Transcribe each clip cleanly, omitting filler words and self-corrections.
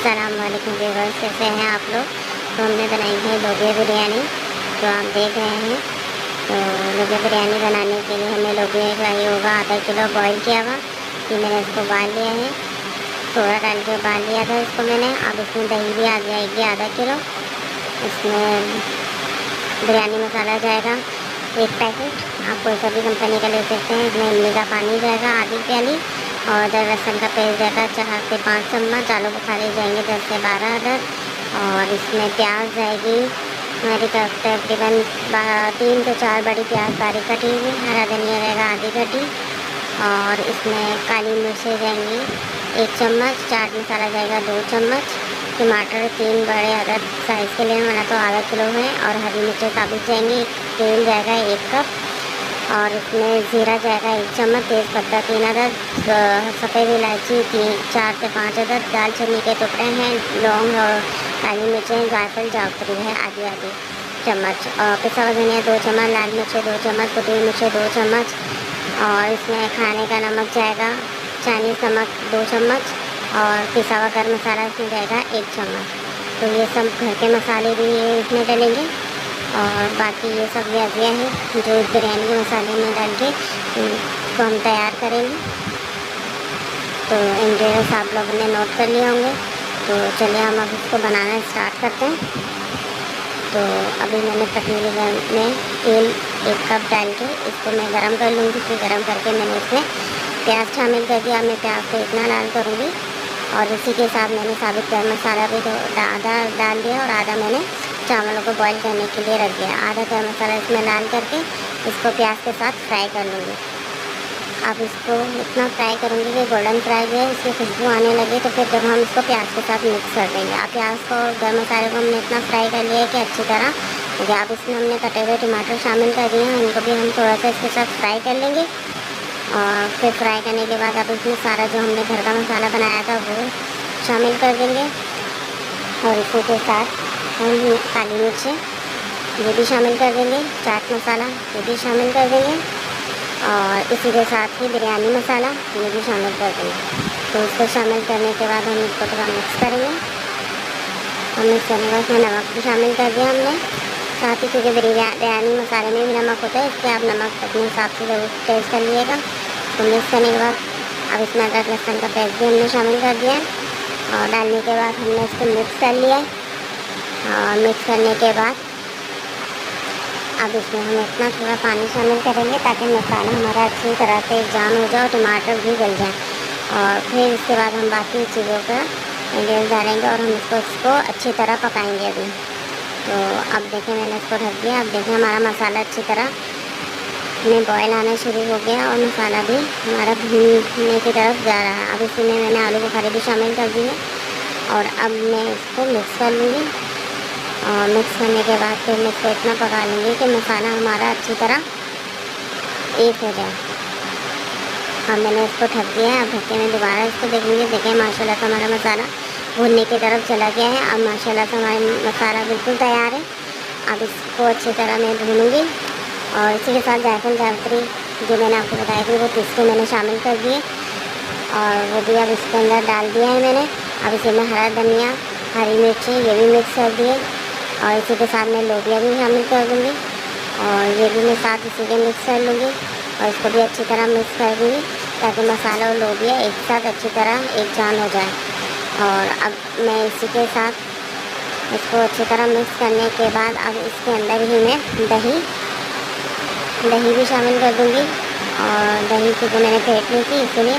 अस्सलामुअलैकुम व्यूअर्स, कैसे हैं आप लोग। तो हमने बनाई है लोबिया बिरयानी, जो आप देख रहे हैं। तो लोबिया बिरयानी बनाने के लिए हमें लोबिया चाहिए होगा आधा किलो बॉईल किया हुआ। फिर मैंने इसको उबाल लिया है, सोडा डाल के उबाल लिया था इसको मैंने। अब इसमें दही भी आ जाएगी आधा किलो। इसमें बिरयानी मसाला जाएगा 1 पैकेट, आप कोई सा भी कंपनी का ले सकते हैं। इसमें इमली का पानी जाएगा आधी प्याली, और अदरक लहसुन का पेस्ट जाएगा 4 से 5 चम्मच। आलू बुखारे जाएंगे 10 से 12 अदद। और इसमें प्याज जाएगी हमारी तरफ तकरीबन 3 से 4 बड़ी प्याज बारीक कटी हुई। हरा धनिया रहेगा आधी कटी। और इसमें काली मिर्चें जाएंगी 1 चम्मच। चाट मसाला जाएगा 2 चम्मच। टमाटर 3 बड़े अदद साइज़ के लिए, मैंने तो आधा किलो है। और हरी मिर्चें साबुत जाएंगी। तेल जाएगा 1 कप। और इसमें ज़ीरा जाएगा 1 चम्मच। तेज़पत्ता 3 अदद। सफ़ेद इलायची 4 से 5 अदद। दालचीनी के टुकड़े हैं। लौंग और काली मिर्चें, जायफल, जावित्री है आधी आधी चम्मच। और पिसा हुआ धनिया 2 चम्मच। लाल मिर्चें 2 चम्मच। कुटी हुई मिर्चें 2 चम्मच। और इसमें खाने का नमक जाएगा, चाइनीज़ नमक 2 चम्मच। और पिसा हुआ गर्म मसाला इसमें जाएगा 1 चम्मच। तो ये सब घर के मसाले भी इसमें डलेंगे। और बाकी ये सब अजिया है जो इस बिरयानी के मसाले में डाल के इसको हम तैयार करेंगे। तो इंग्रेडिएंट्स आप लोगों ने नोट कर लिए होंगे। तो चलिए हम अब इसको बनाना स्टार्ट करते हैं। तो अभी मैंने पतीले में तेल 1 कप डाल के इसको मैं गरम कर लूँगी। फिर गरम करके मैंने इसमें प्याज शामिल कर दिया। मैं प्याज को इतना लाल करूँगी। और इसी के साथ मैंने साबुत गर्म मसाला भी आधा डाल दिया, और आधा मैंने चावलों को बॉईल करने के लिए रख दिया। आधा गर्म मसाला इसमें डाल करके इसको प्याज के साथ फ्राई कर लूँगी। अब इसको इतना फ्राई करूँगी कि गोल्डन फ्राई जो है इसकी खुशबू आने लगे। तो फिर जब हम इसको प्याज के साथ मिक्स कर देंगे। अब प्याज को गर्म मसाले को हमने इतना फ्राई कर लिया है कि अच्छी तरह हो गया। अब इसमें हमने कटे हुए टमाटर शामिल कर दिए हैं, इनको भी हम थोड़ा सा इसके साथ फ्राई कर लेंगे। और फिर फ्राई करने के बाद अब इसमें सारा जो हमने घर का मसाला बनाया था वो शामिल कर देंगे। और इसी के साथ हम काली मिर्चें ये भी शामिल कर देंगे, चाट मसाला ये भी शामिल कर देंगे। और इसी के साथ ही बिरयानी मसाला ये भी शामिल कर देंगे। तो इसको शामिल करने के बाद हम इसको थोड़ा मिक्स करेंगे। और मिक्स करने के बाद इसमें नमक भी शामिल कर दिया हमने साथ ही, क्योंकि बिरयानी मसाले में भी नमक होता है, इसलिए आप नमक अपने हिसाब से ज़रूर टेस्ट कर लीजिएगा। तो मिक्स करने के बाद अब इसमें अदरक लहसुन का पेस्ट भी हमने शामिल कर दिया। और डालने के बाद हमने इसको मिक्स कर लिया। और मिक्स करने के बाद अब इसमें हम इतना थोड़ा पानी शामिल करेंगे ताकि मसाला हमारा अच्छी तरह से जान हो जाए और टमाटर भी गल जाए। और फिर इसके बाद हम बाकी चीज़ों का इंग्रेडिएंट्स डालेंगे और हम इसको अच्छी तरह पकाएंगे अभी। तो अब देखें मैंने इसको ढक दिया। अब देखें हमारा मसाला अच्छी तरह में बॉयल आना शुरू हो गया और मसाला भी हमारा भूनने की तरफ जा रहा है। अब इसमें मैंने आलू बुखारे भी शामिल कर दिए। और अब मैं इसको मिक्स कर लूँगी। और मिक्स करने के बाद फिर मैं इसको इतना पका लूँगी कि मसाला हमारा अच्छी तरह एक हो जाए। अब मैंने इसको ढक दिया है। अब ढक के मैं दोबारा इसको देखेंगे। देखें माशाल्लाह से हमारा मसाला भूनने की तरफ चला गया है। अब माशाल्लाह से हमारा मसाला बिल्कुल तैयार है। अब इसको अच्छी तरह मैं भूनूँगी। और इसी के साथ जायफल, जावित्री जो मैंने आपको बताया थी वो पीस के मैंने शामिल कर दिए, और वो भी अब इसके अंदर डाल दिया है मैंने। अब इसी में हरा धनिया, हरी मिर्ची ये भी मिक्स कर दिए। और इसी के साथ मैं लोबिया भी शामिल कर दूँगी, और ये भी मैं साथ इसी के मिक्स कर लूँगी। और इसको भी अच्छी तरह मिक्स कर दूँगी ताकि मसाला और लोबिया एक साथ अच्छी तरह एक जान हो जाए। और अब मैं इसी के साथ इसको अच्छी तरह मिक्स करने के बाद अब इसके अंदर ही मैं दही भी शामिल कर दूँगी। और दही क्योंकि मैंने फेंट ली थी इसलिए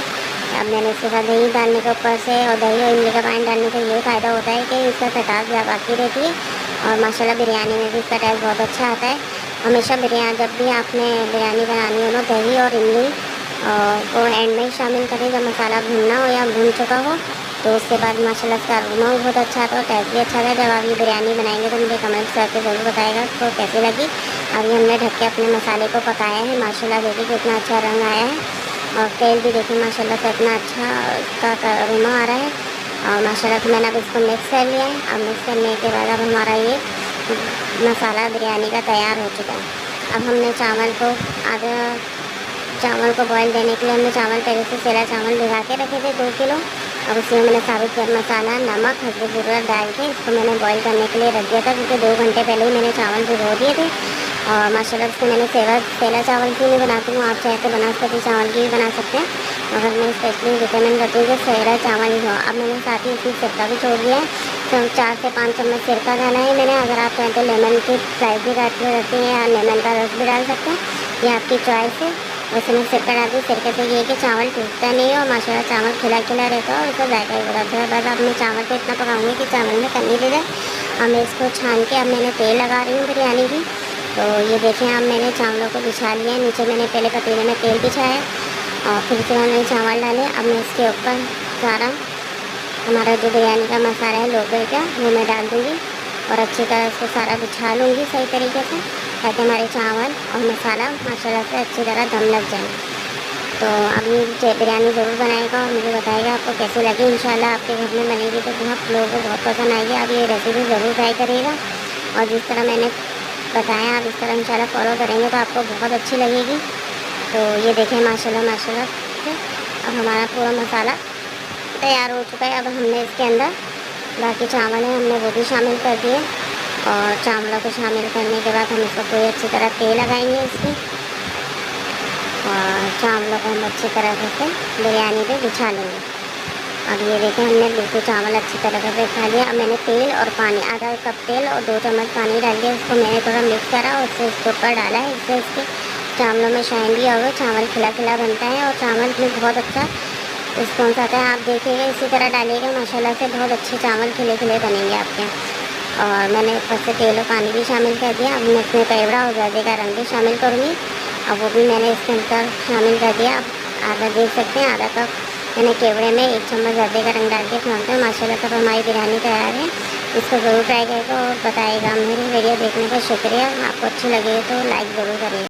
अब मैंने इसके साथ दही डालने के ऊपर से, और दही और इमली का पानी डालने से ये फ़ायदा होता है कि इसका खटास बाकी रहती है। और माशाल्लाह बिरयानी में भी इसका टेस्ट बहुत अच्छा आता है। हमेशा जब भी आपने बिरयानी बनानी हो ना, दही और इमली को एंड में शामिल करें जब मसाला भूनना हो या भून चुका हो। तो उसके बाद माशाल्लाह इसका अरोमा भी बहुत अच्छा आता है और टेस्ट भी अच्छा आता है। जब आप ये बिरयानी बनाएंगे तो मुझे कमेंट्स करके ज़रूर बताएगा तो कैसी लगी। अभी हमने ढक के अपने मसाले को पकाया है। माशाल्लाह देखिए कितना अच्छा रंग आया है, और तेल भी देखिए माशाल्लाह से इतना अच्छा इसका अरोमा आ रहा है। और माशाल्लाह से मैंने अब इसको मिक्स कर लिया है। अब मिक्स करने के बाद अब हमारा ये मसाला बिरयानी का तैयार हो चुका है। अब हमने चावल को बॉईल देने के लिए हमने चावल पहले से सेला चावल भिगा के रखे थे 2 किलो। अब उसमें मैंने साबुत गर्म मसाला, नमक, हल्दी पाउडर डाल के इसको मैंने बॉईल करने के लिए रख दिया था, क्योंकि 2 घंटे पहले ही मैंने चावल भिगो दिए थे। और माशाल्लाह इसको मैंने सेला चावल की नहीं बनाती हूँ, आप चाहे तो बनास्पति चावल की भी बना सकते हैं, मगर मैं स्पेशली रिकमेंड करती हूँ कि सेला चावल ही हो। अब मैंने साथ ही इसमें सिरका भी छोड़ दिया है, तो 4 से 5 चम्मच सिरका डाला है मैंने। अगर आप चाहें तो लेमन की स्लाइस भी काट के रखते हैं, या लेमन का रस भी डाल सकते हैं, ये आपकी चॉइस है। वैसे मैं सिरका डालती हूँ, सिरके से ये कि चावल टूटता नहीं है और माशाल्लाह चावल खिला खिला रहता है और उसका जायका ही बड़ा अच्छा है। बस अब मैं चावल को इतना पकाऊंगी कि चावल में कमी दे जाए। अब मैं इसको छान के अब मैंने तेल लगा रही हूँ बिरयानी की। तो ये देखें, अब मैंने चावलों को बिछा लिया है, नीचे मैंने पहले पतीले में तेल बिछाया और फिर से मैंने चावल डाले। अब मैं इसके ऊपर सारा हमारा जो बिरयानी का मसाला है लोगे का, वो मैं डाल दूँगी और अच्छी तरह इसको सारा बिछा लूँगी सही तरीके से, ताकि हमारे चावल और मसाला माशाल्लाह से अच्छी तरह दम लग जाए। तो अब ये बिरयानी ज़रूर बनाएगा और मुझे बताएगा आपको कैसी लगी। इंशाल्लाह आपके घर में बनेगी तो बहुत लोगों को बहुत पसंद आएगी। आप ये रेसिपी ज़रूर ट्राई करिएगा और जिस तरह मैंने बताया आप इस तरह इंशाल्लाह फॉलो करेंगे तो आपको बहुत अच्छी लगेगी। तो ये देखें माशाल्लाह माशाल्लाह से अब हमारा पूरा मसाला तैयार हो चुका है। अब हमने इसके अंदर बाकी चावल हैं हमने वो भी शामिल कर दिए और चावलों को शामिल करने के बाद हम इसको पूरी अच्छी तरह तेल लगाएंगे इसकी और चावलों को हम अच्छी तरह से बिरयानी पे बिछा लेंगे। अब ये देखें, हमने बिल्कुल चावल अच्छी तरह से बिछा लिया। अब मैंने तेल और पानी, आधा कप तेल और 2 चम्मच पानी डाल के उसको मैंने थोड़ा मिक्स करा और उससे इसके ऊपर डाला है। इससे इसके चावलों में शाइन भी होगा, चावल खिला खिला बनता है और चावल में बहुत अच्छा रिस्पॉन्स आता है। आप देखिएगा, इसी तरह डालिएगा, माशाल्लाह से बहुत अच्छे चावल खिले खिले बनेंगे आपके। और मैंने ऊपर से तेल और पानी भी शामिल कर दिया। अब मैं इसमें पेवड़ा और जर्दे का रंग भी शामिल करूँगी, अब वो भी मैंने इसके अंदर शामिल कर दिया। अब आधा देख सकते हैं, आधा कप मैंने केवड़े में 1 चम्मच जर्दे का रंग डाल के बनाते हैं। माशाल्लाह तब हमारी बिरयानी तैयार है। इसको ज़रूर ट्राई करेगा और बताइएगा। मेरी वीडियो देखने का शुक्रिया। आपको अच्छी लगे तो लाइक ज़रूर करिए।